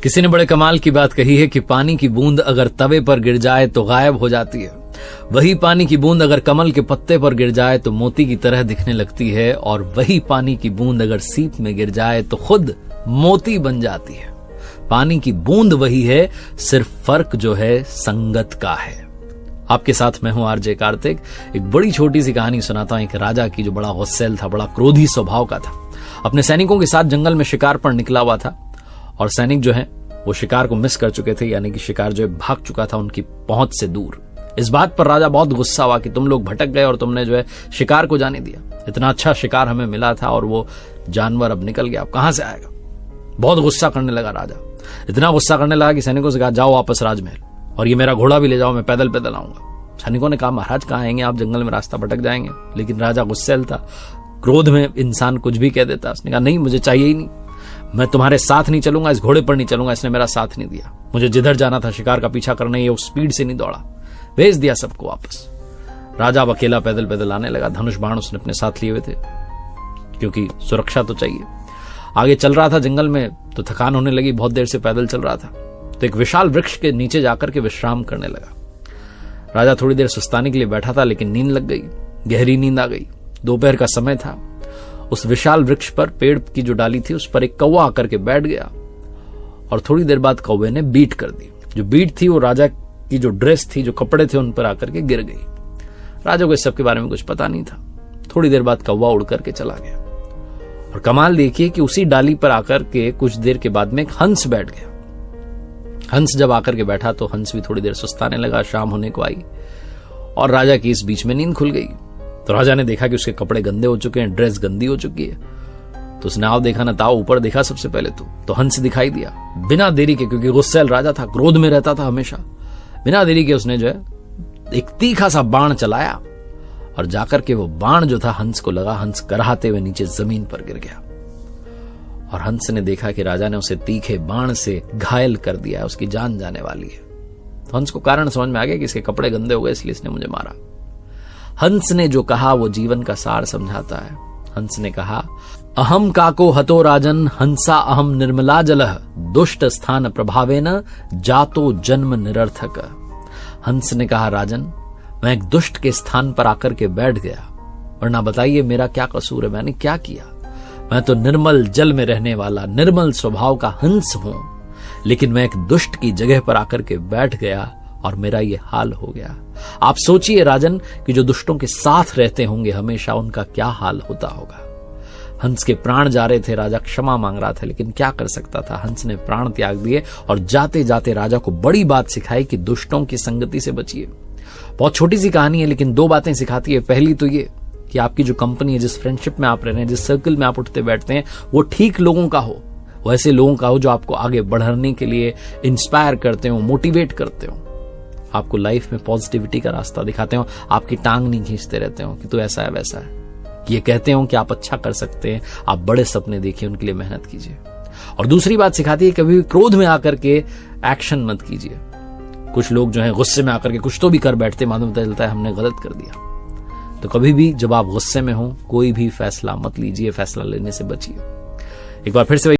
किसी ने बड़े कमाल की बात कही है कि पानी की बूंद अगर तवे पर गिर जाए तो गायब हो जाती है, वही पानी की बूंद अगर कमल के पत्ते पर गिर जाए तो मोती की तरह दिखने लगती है, और वही पानी की बूंद अगर सीप में गिर जाए तो खुद मोती बन जाती है। पानी की बूंद वही है, सिर्फ फर्क जो है संगत का है। आपके साथ मैं हूं आरजे कार्तिक। एक बड़ी छोटी सी कहानी सुनाता हूं एक राजा की जो बड़ा गुस्सैल था, बड़ा क्रोधी स्वभाव का था। अपने सैनिकों के साथ जंगल में शिकार पर निकला हुआ था और सैनिक जो है वो शिकार को मिस कर चुके थे, यानी कि शिकार जो है भाग चुका था उनकी पहुंच से दूर। इस बात पर राजा बहुत गुस्सा हुआ कि तुम लोग भटक गए और तुमने जो है शिकार को जाने दिया। इतना अच्छा शिकार हमें मिला था और वो जानवर अब निकल गया, अब कहां से आएगा। बहुत गुस्सा करने लगा राजा। इतना गुस्सा करने लगा कि सैनिकों से कहा, जाओ वापस राजमहल और ये मेरा घोड़ा भी ले जाओ, मैं पैदल पैदल आऊंगा। सैनिकों ने कहा, महाराज कहां आएंगे आप, जंगल में रास्ता भटक जाएंगे। लेकिन राजा गुस्सैल था, क्रोध में इंसान कुछ भी कह देता। उसने कहा, नहीं, मुझे चाहिए ही नहीं, मैं तुम्हारे साथ नहीं चलूंगा, इस घोड़े पर नहीं चलूंगा, इसने मेरा साथ नहीं दिया। मुझे जिधर जाना था शिकार का पीछा करने, ये उस स्पीड से नहीं दौड़ा, भेज दिया सबको वापस। राजा अब अकेला पैदल पैदल आने लगा। धनुष बाण उसने अपने साथ लिए हुए थे क्योंकि सुरक्षा तो चाहिए। आगे चल रहा था जंगल में तो थकान होने लगी, बहुत देर से पैदल चल रहा था, तो एक विशाल वृक्ष के नीचे जाकर के विश्राम करने लगा। राजा थोड़ी देर सुस्ताने के लिए बैठा था, लेकिन नींद लग गई, गहरी नींद आ गई। दोपहर का समय था। उस विशाल वृक्ष पर, पेड़ की जो डाली थी उस पर एक कौवा आकर के बैठ गया और थोड़ी देर बाद कौवे ने बीट कर दी। जो बीट थी वो राजा की जो ड्रेस थी, जो कपड़े थे, उन पर आकर के गिर गई। राजा को इस सब के बारे में कुछ पता नहीं था। थोड़ी देर बाद कौवा उड़ करके चला गया और कमाल देखिए कि उसी डाली पर आकर के कुछ देर के बाद में एक हंस बैठ गया। हंस जब आकर के बैठा तो हंस भी थोड़ी देर सुस्ताने लगा। शाम होने को आई और राजा की इस बीच में नींद खुल गई। तो राजा ने देखा कि उसके कपड़े गंदे हो चुके हैं, ड्रेस गंदी हो चुकी है। तो उसने आओ देखा ना ताओ, ऊपर देखा सबसे पहले तो हंस दिखाई दिया। बिना देरी के, क्योंकि गुस्सैल राजा था, क्रोध में रहता था हमेशा, बिना देरी के उसने जो है एक तीखा सा बाण चलाया और जाकर के वो बाण जो था हंस को लगा। हंस कराहते हुए नीचे जमीन पर गिर गया और हंस ने देखा कि राजा ने उसे तीखे बाण से घायल कर दिया है, उसकी जान जाने वाली है। तो हंस को कारण समझ में आ गया कि इसके कपड़े गंदे हो गए, इसलिए इसने मुझे मारा। हंस ने जो कहा वो जीवन का सार समझाता है। हंस ने कहा, अहम काको हतो राजन, हंसा अहम निर्मला जलह, दुष्ट स्थान प्रभावेन जातो जन्म निरर्थक। हंस ने कहा, राजन, मैं एक दुष्ट के स्थान पर आकर के बैठ गया, वरना बताइए मेरा क्या कसूर है, मैंने क्या किया। मैं तो निर्मल जल में रहने वाला निर्मल स्वभाव का हंस हूं, लेकिन मैं एक दुष्ट की जगह पर आकर के बैठ गया और मेरा ये हाल हो गया। आप सोचिए राजन कि जो दुष्टों के साथ रहते होंगे हमेशा, उनका क्या हाल होता होगा। हंस के प्राण जा रहे थे, राजा क्षमा मांग रहा था, लेकिन क्या कर सकता था। हंस ने प्राण त्याग दिए और जाते जाते राजा को बड़ी बात सिखाई कि दुष्टों की संगति से बचिए। बहुत छोटी सी कहानी है, लेकिन दो बातें सिखाती है। पहली तो ये कि आपकी जो कंपनी है, जिस फ्रेंडशिप में आप रह रहे हैं, जिस सर्कल में आप उठते बैठते हैं, वो ठीक लोगों का हो, वो ऐसे लोगों का हो जो आपको आगे बढ़ने के लिए इंस्पायर करते हो, मोटिवेट करते हो, आपको लाइफ में पॉजिटिविटी का रास्ता दिखाते हो, आपकी टांग नहीं खींचते रहते हो कि तू ऐसा है वैसा है, ये कहते हो कि आप अच्छा कर सकते हैं, आप बड़े सपने देखिए, उनके लिए मेहनत कीजिए। और दूसरी बात सिखाती है, कभी भी क्रोध में आकर के एक्शन मत कीजिए। कुछ लोग जो है गुस्से में आकर के कुछ तो भी कर बैठते, मालूम चलता है हमने गलत कर दिया। तो कभी भी जब आप गुस्से में हो, कोई भी फैसला मत लीजिए, फैसला लेने से बचिए। एक बार फिर से